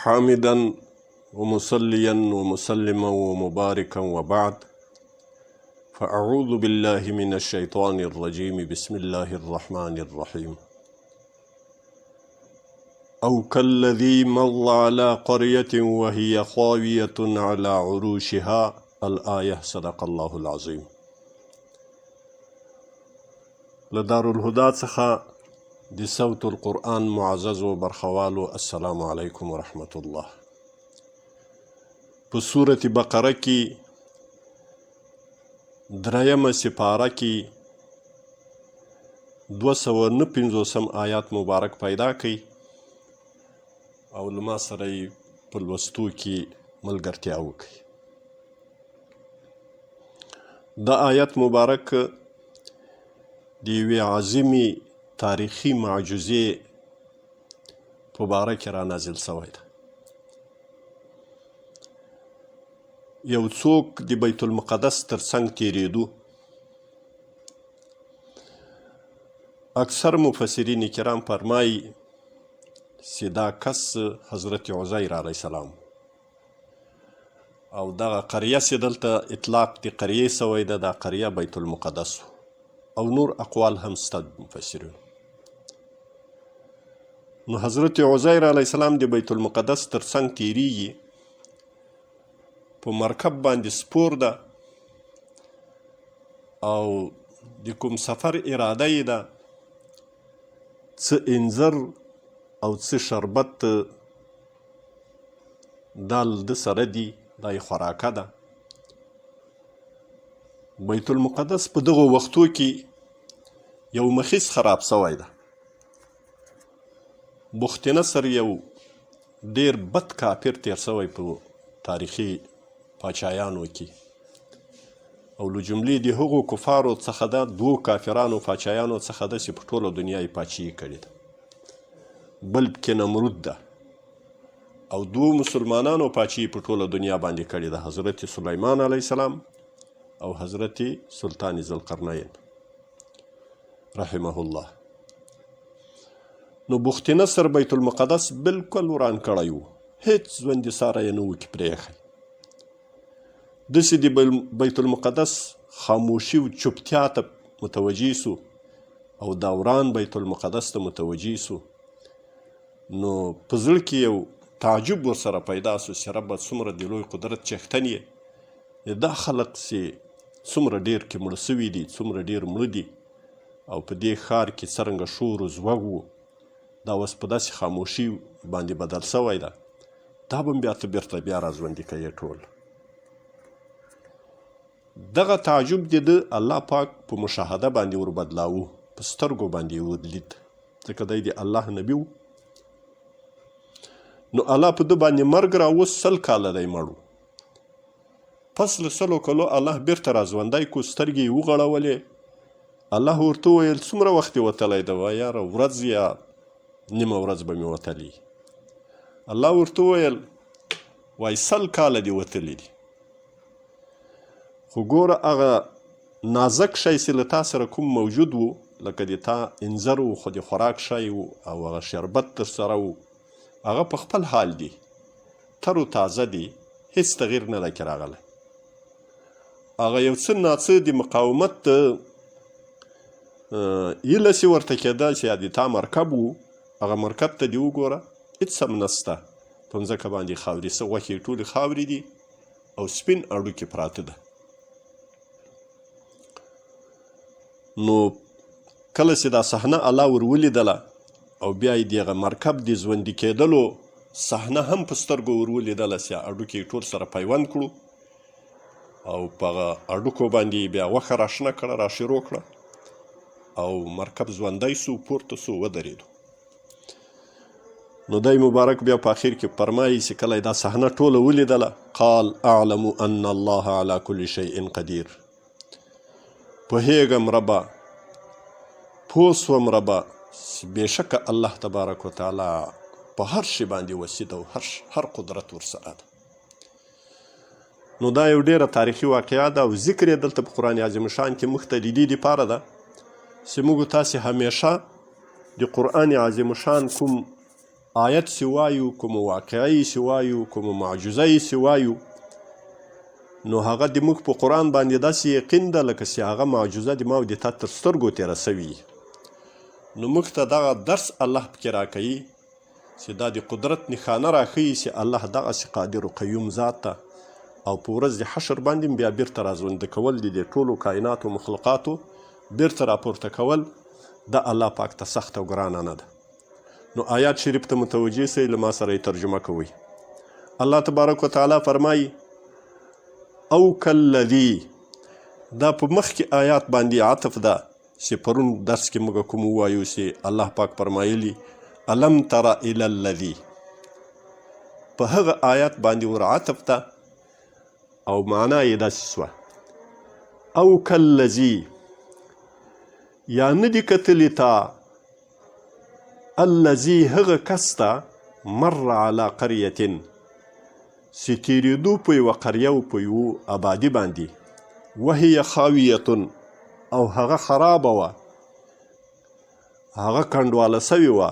حامدا ومصليا ومسلما ومباركا وبعد فأعوذ بالله من الشيطان الرجيم بسم الله الرحمن الرحيم أو كالذي مر على قرية وهي خاوية على عروشها الآية صدق الله العظيم. لدار الهدى څخه د صوت القرآن معزز و برخوالو السلام علیکم ورحمة الله. په سورة بقره کې درېیمه سپاره کې 259 آیات مبارک پیدا کړي او له ما سره یې په لوستو کې ملګرتیا وکړي. دا آیت مبارک د یوې عظیمې تاریخي معجزې په باره کې را نازل شوی ده. یو څوک د بیت المقدس تر څنګ تیریدو. اکثر مفسرین کرام فرمایي چې دا کس حضرت عزیر علیه السلام او دغه قریه چې دلته اطلاق د قریې شوی ده دا قریه بیت المقدس او نور اقوال هم شته مفسرین. نو حضرت عزیر علیه السلام د بیت المقدس تر څنګ تیریږي، په مرکب باندې سپور ده او د کوم سفر اراده یې ده، څه انځر او څه شربت دا د سره دي، دا یې خوراکه ده. بیت المقدس په دغو وختو کې یو مخیز خراب شوی ده. بخت نصر یو ډیر بد کافر تیر شوی په تاریخي پاچایانو کې او له جملې د هغو کفارو څخه ده، دوو کافرانو پاچایانو څخه ده چې په ټوله دنیا یې پاچاهي کړې ده. بل پکې نمرود ده او دوو مسلمانانو پاچاهي په ټوله دنیا باندې کړې ده، حضرت سلیمان علیه السلام او حضرت سلطان ذوالقرنین رحمه الله. نو بخت نصر بیت المقدس بالکل وران کړی و، هیڅ ژوندي ساری یې نه و کې پرېښی. داسې د بیت المقدس خاموشي و چوپتیا ته متوجه سو او دا وران بیت المقدس ته متوجه سو. نو په زړه کې یو تعجب ورسره پیدا سو چې ربه څومره د لوی قدرت څښتن یې، دا خلق چې څومره ډېر کې مړه سوي دي، څومره ډېر مړه دي او په دې ښار کې څرنګه شور و زوږ و، دا اوس په داسې خاموشي باندې بدل شوی ده، دا به بیا ته بیرته بیا را ژوندي کوي ټول. دغه تعجب د ده الله پاک په مشاهده باندې وربدلاوه، په سترګو باندې یې ورلید، ځکه دی د الله نبي و. نو الله په ده باندې مرګ راوست، 100 کاله دی مړ و. پس له 100 کالو الله بیرته را ژوندی کو، سترګې یې وغړولې. الله ورته وویل څومره وخت یې وتلی ده؟ وایه یاره ورځ یا نیمه ورځ به مې وتلی. الله ورته وویل وایي 100 کاله دې وتلی دي، خو ګوره هغه نازک شی چې له تا سره کوم موجود و، لکه د تا انځر و خو د خوراک شی و او هغه شربت در سره و، هغه په خپل حال دی، تر و تازه دی، هیڅ تغییر نه دی کې راغلی. هغه یو څه ناڅه د مقاومت هیله چې ورته کېده چې د تا مرکب و، هغه مرکب ته دې وګوره هېڅ هم نشته، په مځکه باندې خاورې څه غوښې ټولې خاورې دي او سپین اړوکې پراته ده. نو کله چې دا صحنه الله ور ولیدله او بیا یې دغه مرکب د ژوندي کېدلو صحنه هم په سترګو ور ولیدله چې اړوکې یې ټول سره پیوند کړو او په هغه اړوکو باندې یې بیا غوښه راشنه کړه، راشروع کړه او مرکب ژوندی سو، پورته سو، ودرېدو. نو دی مبارک بیا په اخر کې فرمایي چې کله دا صحنه ټوله ولیدله قال اعلم ان الله على كل شيء قدیر. پوهېږم ربه، پوه سوم ربه بېشکه الله تبارک وتعالی په هر شي باندې وسي ده او هر قدرت ورسره ده. نو دا یو ډېره تاریخي واقعه ده او ذکر یې دلته په قرآن عظیم شان کې موږ ته د دې دپاره ده چې موږ تاسې همیشه د قرآن عظیم شان کوم آیت سی وایو، کوم واقعی سی وایو، کوم معجزه سی وایو، نو هغه د موږ په قرآن باندې داسې یقین ده لکه چې هغه معجزه د ما او د تا تر سترګو تېره سوي. نو موږ ته دغه درس الله پکې راکوي چې دا د قدرت نښانه راښیي چې الله دغسې قادر و قیوم ذات ته، او په ورځ د حشر باندې بیا بیرته راژونده کول د دې ټولو کائناتو مخلوقاتو بیرته راپورته کول د الله پاک ته سخته او ګرانه نه ده. نو آیات شریف ته متوجه سئ، له ما سره یې ترجمه کوئ. الله تبارک وتعالی فرمایي او کالذي، دا په مخکې آیات باندې عطف ده چې پرون درس کې موږ کوم ووایو چې الله پاک فرمایلي الم تر الی الذي، په هغه آیات باندې ور عطف ده او معنا یې داسې سوه او کالذي، یا نه دي کتلي تا الذي هغه کس ته مر علی قریة چې تېرېدو په یوه قریه و په یوه آبادي باندې، وهي خاویة او هغه خرابه وه، هغه کنډواله سوې وه،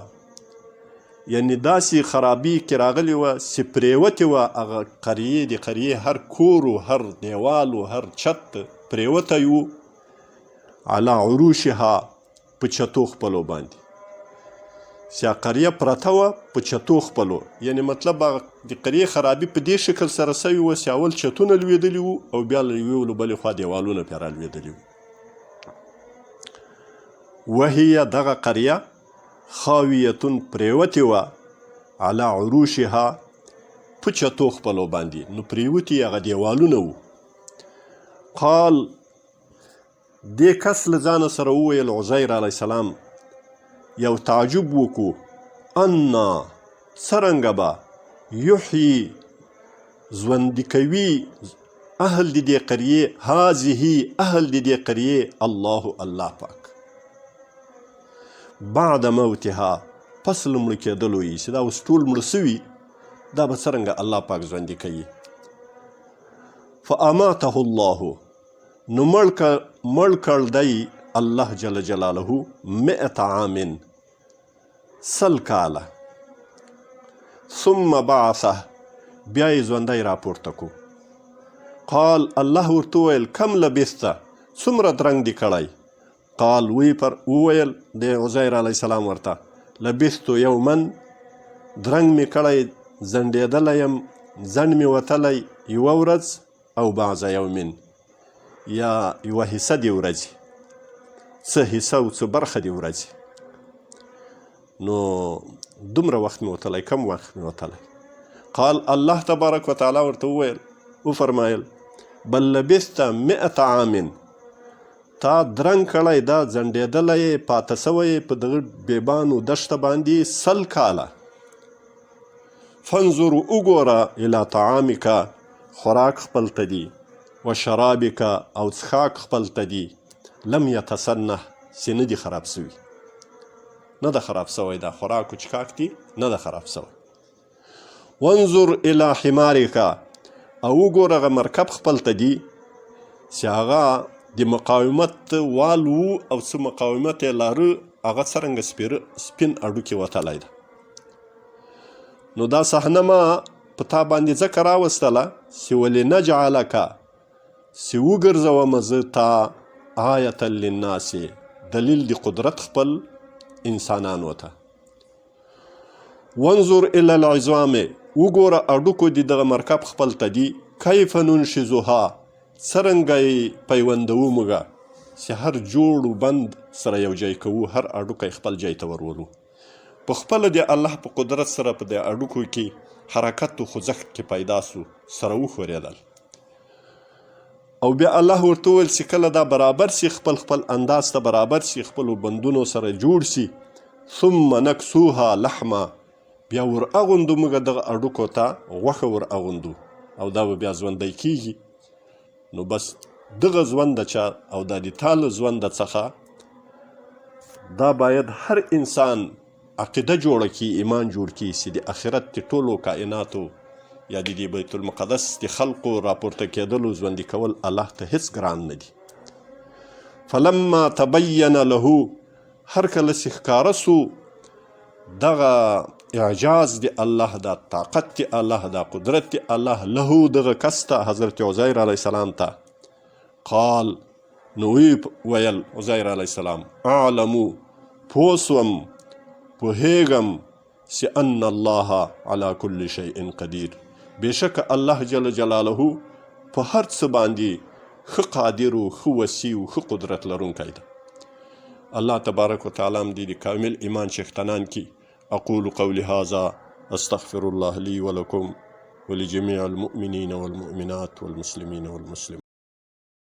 یعنې داسې خرابي کې راغلې وه چې پرېوتې وه هغه قریې، د قریې هر کور و هر دیوال و هر چت پرېوتی و، علی عروشها په چتو خپلو باندې، چې قریه پرته وه په چتو خپلو، یعنی مطلب د قریې خرابي په دې شکل سره سوي وه چې اول چتونه لوېدلي وو او بیا له یوې له بلې خوا دیوالونه پرې رالوېدلي وو. وهي دغه قریه خاویتون پرېوتې وه علی عروشها په چتو خپلو باندې، نو پرېوتي هغه دیوالونه وو. قال دې کس له ځانه سره وویل عزیر علیه السلام یو تعجب وکړو، انا څرنګه به یحیی ژوندي کوي اهل د دې قریې، هذه اهل د دې قریې الله الله پاک، بعد موتها پس له مړه کېدلو یې چې دا اوس ټول مړه سوي، دا به څرنګه الله پاک ژوندي کوي. فاماته الله، نو مړ کړ دی الله جل جلاله 100 عام 100 کاله، ثم بعثه بیا یې ژوندی راپورته کو. قال الله ورته وویل کم لبثته، څومره درنګ دې کړی؟ قال وویل د عزیر علیه السلام ورته لبثتو یوما، درنګ مې کړی، زنډېدلی یم، زنډ مې وتلی یوه ورځ او بعض یومین، یا یوه حصه د ورځې، څه حصه او څه برخه د ورځې. نو دومره وخت مې وتلی، کم وخت مې وتلی؟ قال الله تبارک وتعالی ورته وویل وفرمایل بل لبثت 100 عام، تا درنګ کړی، دا ځنډېدلی یې، پاته سوی یې په دغه بېبانو دښته باندې 100 کاله. فانظر وګوره الی طعامک، خوراک خپل ته دي، و شرابک او څښاک خپل ته دي، لم یتسنه چې نه دي خراب سوي، نه ده خراب سوی، دا خوراک و چښاک دي نه ده خراب سوی. وانظر الی حمارک، او وګوره هغه مرکب خپل ته دي چې هغه د مقاومت وال و او څه مقاومت یې لاره، هغه څرنګه سپین اډوکې وتلی ده. نو دا صحنه ما په تا باندې ځکه راوستله چې ولنجعلک، چې وګرځومه زه تا آیة للناس، دلیل د قدرت خپل انسانانو ته. وانظر الی العظام، وګوره اډوکو د دغه مرکب خپل ته دي، کیف ننشزها، څرنګه یې پیوندوو موږ، چې هر جوړ و بند سره یو ځای کوو، هر اډوکی خپل ځای ته ورولو. په خپله د الله په قدرت سره په دې اډوکو کې حرکت و خوځښت کې پیدا سو، سره وښورېدل. او بیا الله ورته وویل چې کله دا برابر سي، خپل انداز ته برابر سي، خپلو بندونو سره جوړ سي، ثم نکسوها لحما، بیا ور اغوندو موږ دغه اډوکو ته غوښه ور اغوندو، او دا به بیا ژوندی کیږي. نو بس دغه ژونده چا او دا د تا له ژونده څخه دا باید هر انسان عقیده جوړه کړي، ایمان جوړ کړي چې د آخرت د ټولو کائناتو یا د دې بیت المقدس د خلقو راپورته کېدلو ژوندي کول الله ته هیڅ ګران نه دي. فلما تبین له، هر کله چې ښکاره سو دغه اعجاز دی الله، دا طاقت دی الله، دا قدرت دی الله. له دغه کس ته، حضرت عزیر علیه السلام ته، قال نو ویل عزیر علیه السلام، اعلمو پوه سوم، پوهیږم چې ان الله علی کل شیء قدیر، بېشکه الله جل جلاله په هر څه باندې ښه قادر و، ښه وسیع و، ښه قدرت لرونکی ده. الله تبارک و تعالی هم دې د کامل ایمان څښتنان کی. اقول قولي هذا استغفر الله لي ولكم ولجميع المؤمنين والمؤمنات والمسلمين والمسلمات.